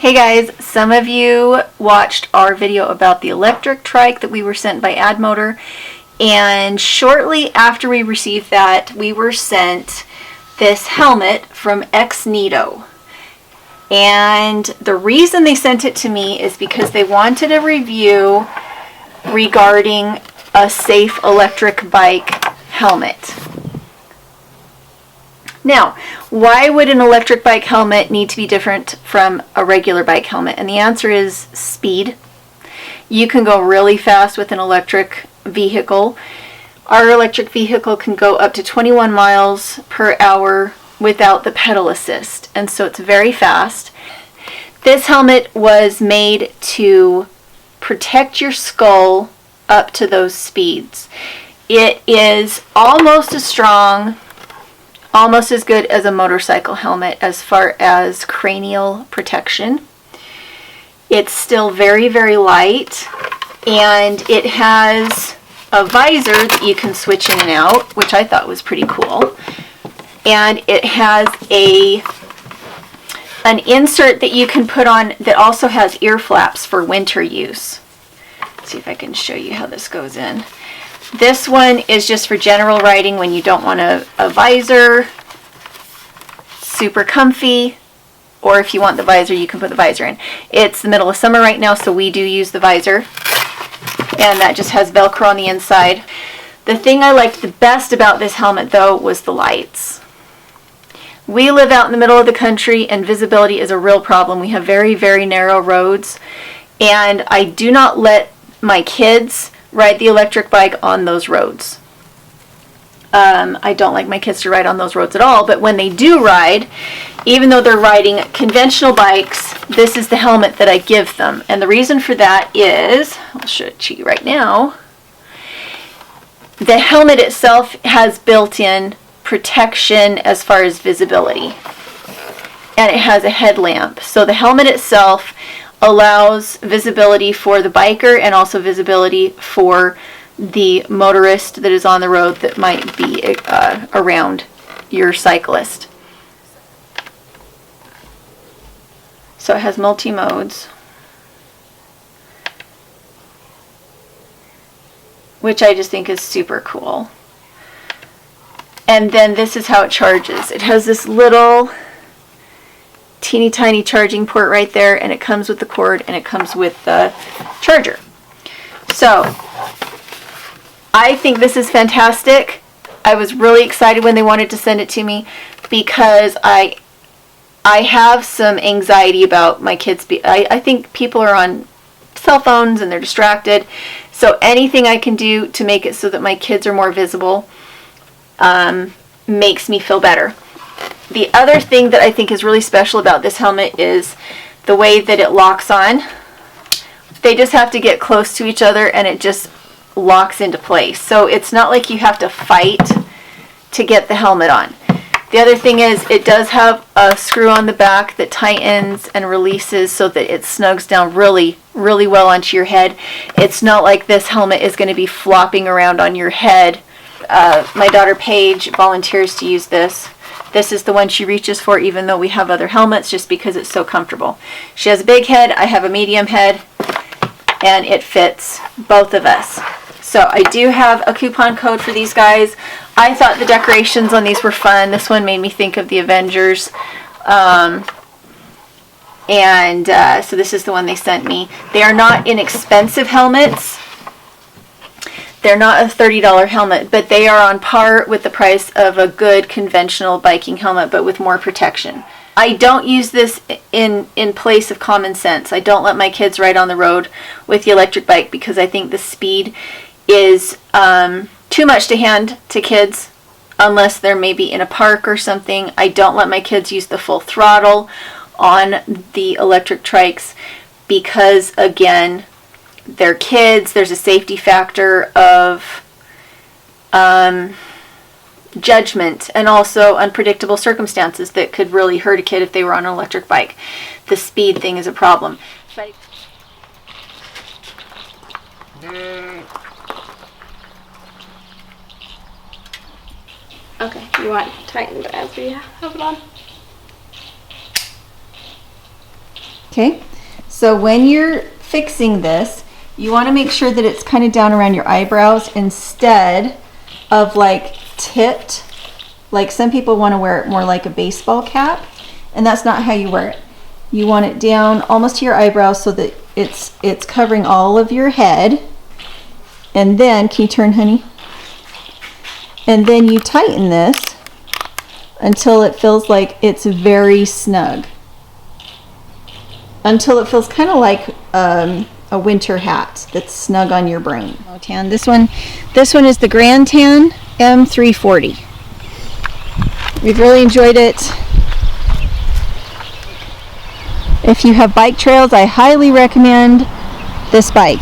Hey guys, some of you watched our video about the electric trike that we were sent by AdMotor, and shortly after we received that, we were sent this helmet from XNito. And the reason they sent it to me is because they wanted a review regarding a safe electric bike helmet. Now, why would an electric bike helmet need to be different from a regular bike helmet? And the answer is speed. You can go really fast with an electric vehicle. Our electric vehicle can go up to 21 miles per hour without the pedal assist, and so it's very fast. This helmet was made to protect your skull up to those speeds. It is almost as strong, almost as good as a motorcycle helmet as far as cranial protection. It's still very, very light, and it has a visor that you can switch in and out, which I thought was pretty cool. And it has an insert that you can put on that also has ear flaps for winter use. Let's see if I can show you how this goes in. This one is just for general riding when you don't want a visor. Super comfy. Or if you want the visor, you can put the visor in. It's the middle of summer right now, so we do use the visor. And that just has Velcro on the inside. The thing I liked the best about this helmet, though, was the lights. We live out in the middle of the country, and visibility is a real problem. We have very, very narrow roads. And I do not let my kids ride the electric bike on those roads. I don't like my kids to ride on those roads at all, but when they do ride, even though they're riding conventional bikes, this is the helmet that I give them. And the reason for that is, I'll show it to you right now, the helmet itself has built-in protection as far as visibility. And it has a headlamp. So the helmet itself allows visibility for the biker and also visibility for the motorist that is on the road that might be around your cyclist. So it has multi-modes, which I just think is super cool. And then this is how it charges. It has this little teeny tiny charging port right there, and it comes with the cord and it comes with the charger. So I think this is fantastic. I was really excited when they wanted to send it to me because I have some anxiety about my kids. I think people are on cell phones and they're distracted. So anything I can do to make it so that my kids are more visible makes me feel better. The other thing that I think is really special about this helmet is the way that it locks on. They just have to get close to each other and it just locks into place. So it's not like you have to fight to get the helmet on. The other thing is it does have a screw on the back that tightens and releases so that it snugs down really, really well onto your head. It's not like this helmet is going to be flopping around on your head. My daughter Paige volunteers to use this. This is the one she reaches for, even though we have other helmets, just because it's so comfortable. She has a big head, I have a medium head, and it fits both of us. So I do have a coupon code for these guys. I thought the decorations on these were fun. This one made me think of the Avengers. So this is the one they sent me. They are not inexpensive helmets. They're not a $30 helmet, but they are on par with the price of a good conventional biking helmet, but with more protection. I don't use this in place of common sense. I don't let my kids ride on the road with the electric bike because I think the speed is too much to hand to kids unless they're maybe in a park or something. I don't let my kids use the full throttle on the electric trikes because, again, they're kids. There's a safety factor of judgment and also unpredictable circumstances that could really hurt a kid if they were on an electric bike. The speed thing is a problem. But okay, you want it tightened as we have it on? Okay, so when you're fixing this, you want to make sure that it's kind of down around your eyebrows instead of like tipped. Like some people want to wear it more like a baseball cap, and that's not how you wear it. You want it down almost to your eyebrows so that it's covering all of your head. And then, can you turn, honey? And then you tighten this until it feels like it's very snug. Until it feels kind of like a winter hat that's snug on your brain. Oh, tan. This one is the Grand Tan M340. We've really enjoyed it. If you have bike trails, I highly recommend this bike.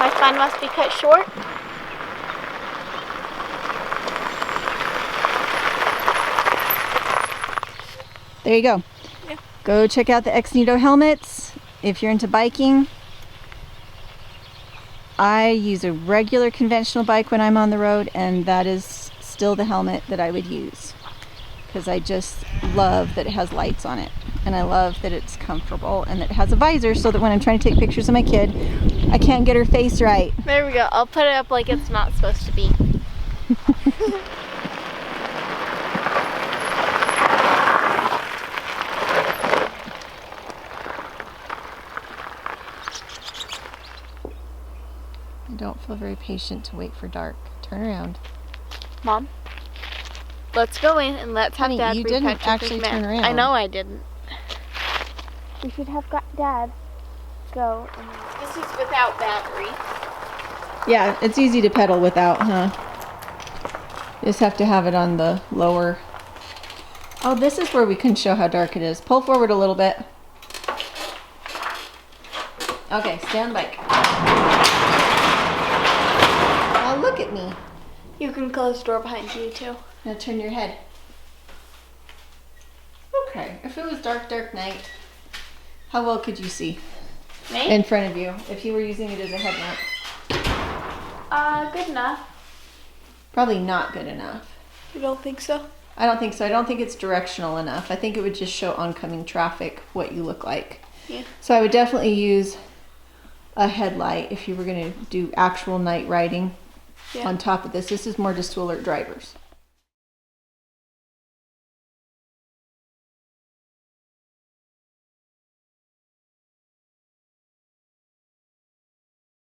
My fun must be cut short. There you go. Yeah. Go check out the XNito helmets if you're into biking. I use a regular conventional bike when I'm on the road, and that is still the helmet that I would use because I just love that it has lights on it, and I love that it's comfortable and that it has a visor so that when I'm trying to take pictures of my kid, I can't get her face right. There we go. I'll put it up like it's not supposed to be. I don't feel very patient to wait for dark. Turn around. Mom, let's go in and let's have Honey, Dad you repatch didn't your actually big man. turn around. I know I didn't. We should have got Dad go. This is without battery. Yeah, it's easy to pedal without, huh? You just have to have it on the lower. Oh, this is where we can show how dark it is. Pull forward a little bit. Okay, stay on the bike. Now look at me. You can close the door behind you too. Now turn your head. Okay, if it was dark night, how well could you see Me? in front of you if you were using it as a headlamp? Good enough. Probably not good enough. You don't think so? I don't think so. I don't think it's directional enough. I think it would just show oncoming traffic what you look like. Yeah. So I would definitely use a headlight if you were going to do actual night riding. Yeah. On top of this. This is more just to alert drivers.